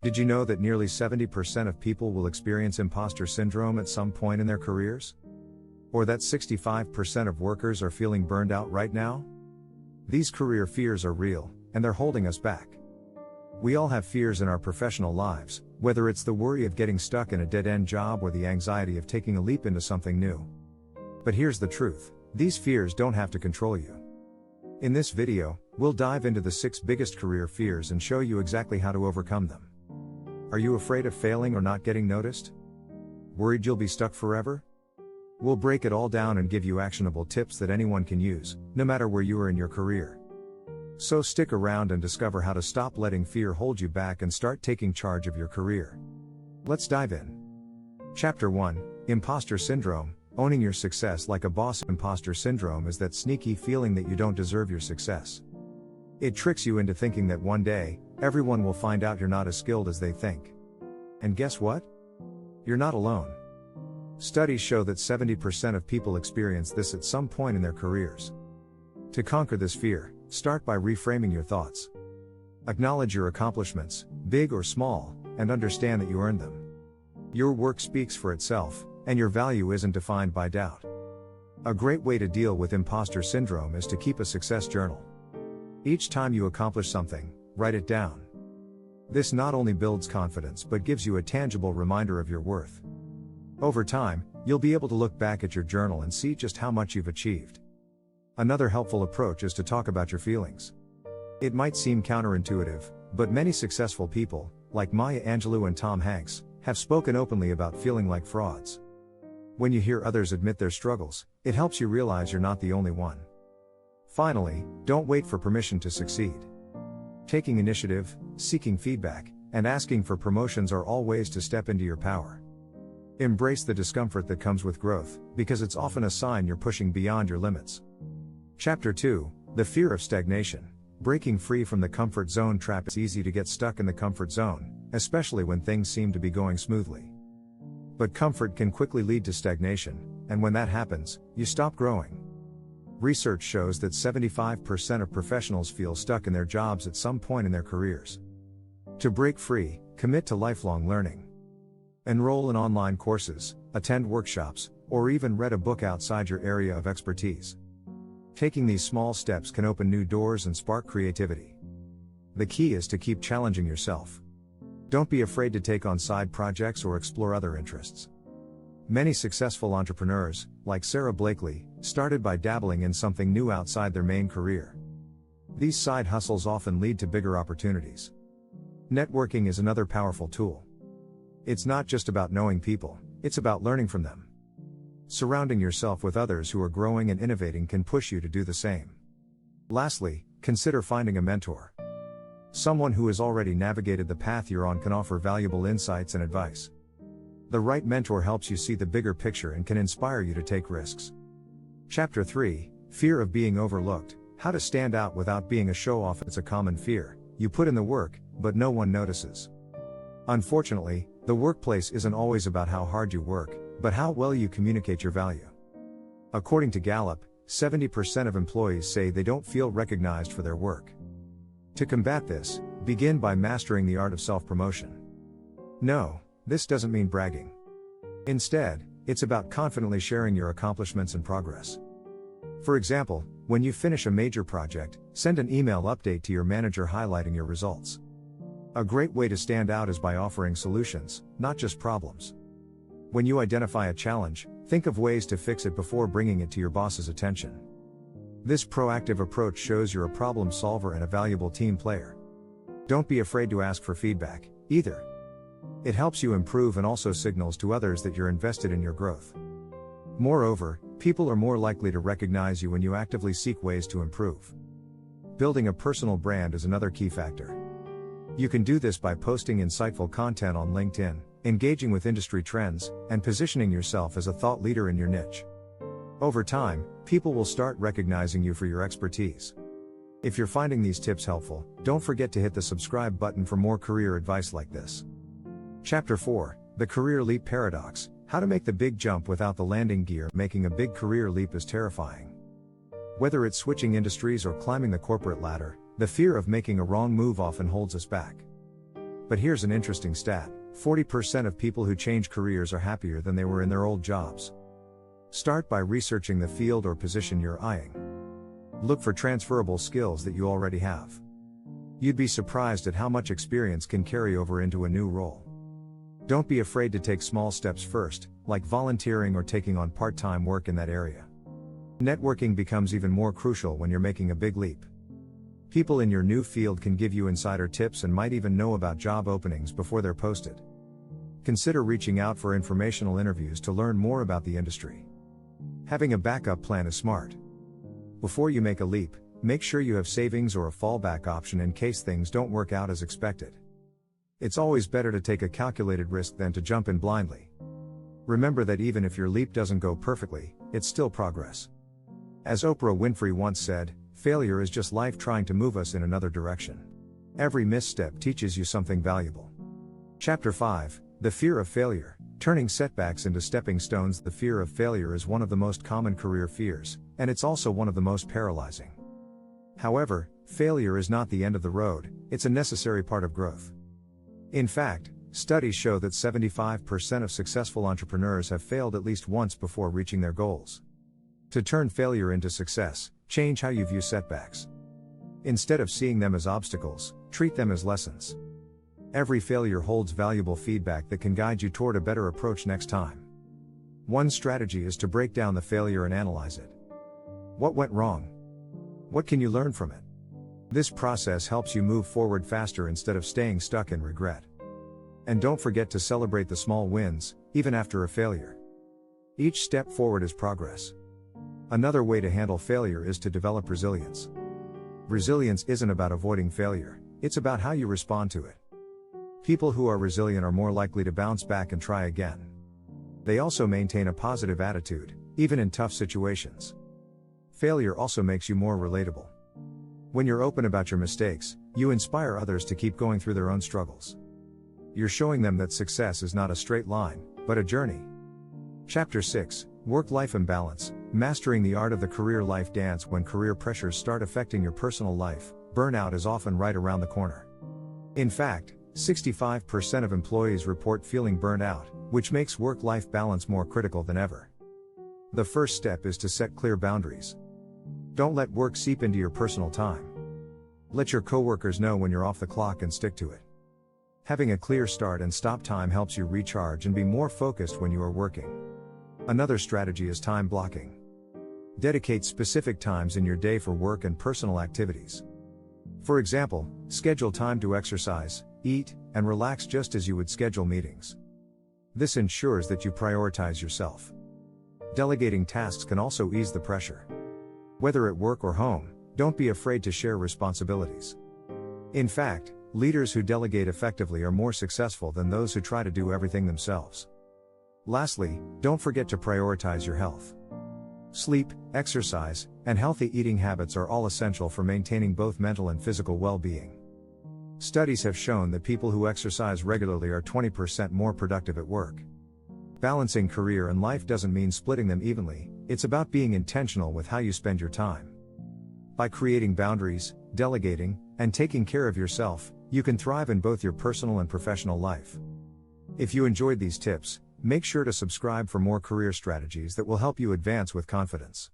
Did you know that nearly 70% of people will experience imposter syndrome at some point in their careers? Or that 65% of workers are feeling burned out right now? These career fears are real, and they're holding us back. We all have fears in our professional lives, whether it's the worry of getting stuck in a dead-end job or the anxiety of taking a leap into something new. But here's the truth, these fears don't have to control you. In this video, we'll dive into the 6 biggest career fears and show you exactly how to overcome them. Are you afraid of failing or not getting noticed? Worried you'll be stuck forever? We'll break it all down and give you actionable tips that anyone can use, no matter where you are in your career. So stick around and discover how to stop letting fear hold you back and start taking charge of your career. Let's dive in. Chapter 1, Imposter Syndrome, Owning Your Success Like a Boss. Imposter syndrome is that sneaky feeling that you don't deserve your success. It tricks you into thinking that one day, everyone will find out you're not as skilled as they think. And guess what? You're not alone. Studies show that 70% of people experience this at some point in their careers. To conquer this fear, start by reframing your thoughts. Acknowledge your accomplishments, big or small, and understand that you earned them. Your work speaks for itself, and your value isn't defined by doubt. A great way to deal with imposter syndrome is to keep a success journal. Each time you accomplish something, write it down. This not only builds confidence but gives you a tangible reminder of your worth. Over time, you'll be able to look back at your journal and see just how much you've achieved. Another helpful approach is to talk about your feelings. It might seem counterintuitive, but many successful people, like Maya Angelou and Tom Hanks, have spoken openly about feeling like frauds. When you hear others admit their struggles, it helps you realize you're not the only one. Finally, don't wait for permission to succeed. Taking initiative, seeking feedback, and asking for promotions are all ways to step into your power. Embrace the discomfort that comes with growth, because it's often a sign you're pushing beyond your limits. Chapter 2, The Fear of Stagnation, Breaking Free from the Comfort Zone Trap. It's easy to get stuck in the comfort zone, especially when things seem to be going smoothly. But comfort can quickly lead to stagnation, and when that happens, you stop growing. Research shows that 75% of professionals feel stuck in their jobs at some point in their careers. To break free, commit to lifelong learning. Enroll in online courses, attend workshops, or even read a book outside your area of expertise. Taking these small steps can open new doors and spark creativity. The key is to keep challenging yourself. Don't be afraid to take on side projects or explore other interests. Many successful entrepreneurs, like Sarah Blakely, started by dabbling in something new outside their main career. These side hustles often lead to bigger opportunities. Networking is another powerful tool. It's not just about knowing people, it's about learning from them. Surrounding yourself with others who are growing and innovating can push you to do the same. Lastly, consider finding a mentor. Someone who has already navigated the path you're on can offer valuable insights and advice. The right mentor helps you see the bigger picture and can inspire you to take risks. Chapter 3, Fear of Being Overlooked, How to Stand Out Without Being a Show-Off. It's a common fear. You put in the work, but no one notices. Unfortunately, the workplace isn't always about how hard you work, but how well you communicate your value. According to Gallup, 70% of employees say they don't feel recognized for their work. To combat this, begin by mastering the art of self-promotion. No, this doesn't mean bragging. Instead, it's about confidently sharing your accomplishments and progress. For example, when you finish a major project, send an email update to your manager highlighting your results. A great way to stand out is by offering solutions, not just problems. When you identify a challenge, think of ways to fix it before bringing it to your boss's attention. This proactive approach shows you're a problem solver and a valuable team player. Don't be afraid to ask for feedback, either. It helps you improve and also signals to others that you're invested in your growth. Moreover, people are more likely to recognize you when you actively seek ways to improve. Building a personal brand is another key factor. You can do this by posting insightful content on LinkedIn, engaging with industry trends, and positioning yourself as a thought leader in your niche. Over time, people will start recognizing you for your expertise. If you're finding these tips helpful, don't forget to hit the subscribe button for more career advice like this. Chapter 4, The Career Leap Paradox, How to Make the Big Jump Without the Landing Gear. Making a big career leap is terrifying. Whether it's switching industries or climbing the corporate ladder, the fear of making a wrong move often holds us back. But here's an interesting stat: 40% of people who change careers are happier than they were in their old jobs. Start by researching the field or position you're eyeing. Look for transferable skills that you already have. You'd be surprised at how much experience can carry over into a new role. Don't be afraid to take small steps first, like volunteering or taking on part-time work in that area. Networking becomes even more crucial when you're making a big leap. People in your new field can give you insider tips and might even know about job openings before they're posted. Consider reaching out for informational interviews to learn more about the industry. Having a backup plan is smart. Before you make a leap, make sure you have savings or a fallback option in case things don't work out as expected. It's always better to take a calculated risk than to jump in blindly. Remember that even if your leap doesn't go perfectly, it's still progress. As Oprah Winfrey once said, failure is just life trying to move us in another direction. Every misstep teaches you something valuable. Chapter 5: The Fear of Failure. Turning setbacks into stepping stones. The fear of failure is one of the most common career fears, and it's also one of the most paralyzing. However, failure is not the end of the road, it's a necessary part of growth. In fact, studies show that 75% of successful entrepreneurs have failed at least once before reaching their goals. To turn failure into success, change how you view setbacks. Instead of seeing them as obstacles, treat them as lessons. Every failure holds valuable feedback that can guide you toward a better approach next time. One strategy is to break down the failure and analyze it. What went wrong? What can you learn from it? This process helps you move forward faster instead of staying stuck in regret. And don't forget to celebrate the small wins, even after a failure. Each step forward is progress. Another way to handle failure is to develop resilience. Resilience isn't about avoiding failure, it's about how you respond to it. People who are resilient are more likely to bounce back and try again. They also maintain a positive attitude, even in tough situations. Failure also makes you more relatable. When you're open about your mistakes, you inspire others to keep going through their own struggles. You're showing them that success is not a straight line, but a journey. Chapter 6: Work-Life Imbalance. Mastering the art of the career-life dance. When career pressures start affecting your personal life, burnout is often right around the corner. In fact, 65% of employees report feeling burned out, which makes work-life balance more critical than ever. The first step is to set clear boundaries. Don't let work seep into your personal time. Let your coworkers know when you're off the clock and stick to it. Having a clear start and stop time helps you recharge and be more focused when you are working. Another strategy is time blocking. Dedicate specific times in your day for work and personal activities. For example, schedule time to exercise, eat, and relax just as you would schedule meetings. This ensures that you prioritize yourself. Delegating tasks can also ease the pressure. Whether at work or home, don't be afraid to share responsibilities. In fact, leaders who delegate effectively are more successful than those who try to do everything themselves. Lastly, don't forget to prioritize your health. Sleep, exercise, and healthy eating habits are all essential for maintaining both mental and physical well-being. Studies have shown that people who exercise regularly are 20% more productive at work. Balancing career and life doesn't mean splitting them evenly, it's about being intentional with how you spend your time. By creating boundaries, delegating, and taking care of yourself, you can thrive in both your personal and professional life. If you enjoyed these tips, make sure to subscribe for more career strategies that will help you advance with confidence.